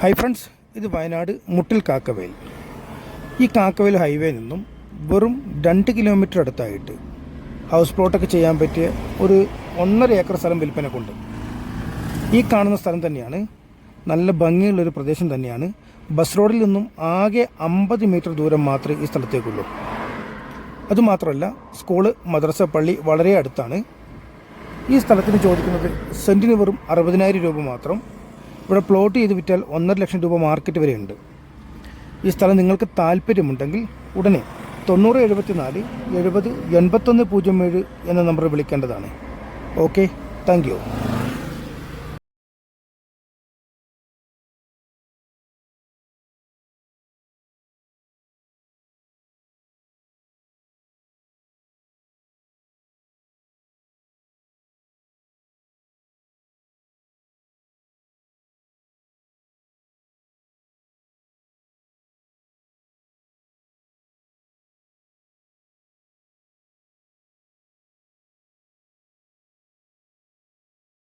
Hi friends, ഇത് വയനാട് മുട്ടിൽ കാക്കവേൽ. ഈ Kakkavel highway നിന്നും വെറും 2 കിലോമീറ്റർ അടുത്തായിട്ട് ഹൗസ് പ്ലോട്ടൊക്കെ ചെയ്യാൻ പറ്റിയ ഒരു 1.5 ഏക്കർ സ്ഥലം വിൽപ്പനക്കുണ്ട്. ഈ കാണുന്ന സ്ഥലം തന്നെയാണ്, നല്ല ഭംഗിയുള്ളൊരു പ്രദേശം തന്നെയാണ്. ബസ് റോഡിൽ നിന്നും ആകെ 50 മീറ്റർ ദൂരം മാത്രമേ ഈ സ്ഥലത്തേക്കുള്ളൂ. അതുമാത്രമല്ല, സ്കൂള്, മദ്രസ, പള്ളി വളരെ അടുത്താണ്. ഈ സ്ഥലത്തിന് ചോദിക്കുന്നത് സെൻറ്റിന് വെറും 60,000 രൂപ മാത്രം. ഇവിടെ പ്ലോട്ട് ചെയ്ത് വിറ്റാൽ 1.5 ലക്ഷം രൂപ മാർക്കറ്റ് വരെയുണ്ട്. ഈ സ്ഥലം നിങ്ങൾക്ക് താല്പര്യമുണ്ടെങ്കിൽ ഉടനെ 9074 70 8107 എന്ന നമ്പർ വിളിക്കേണ്ടതാണ്. Okay, thank U.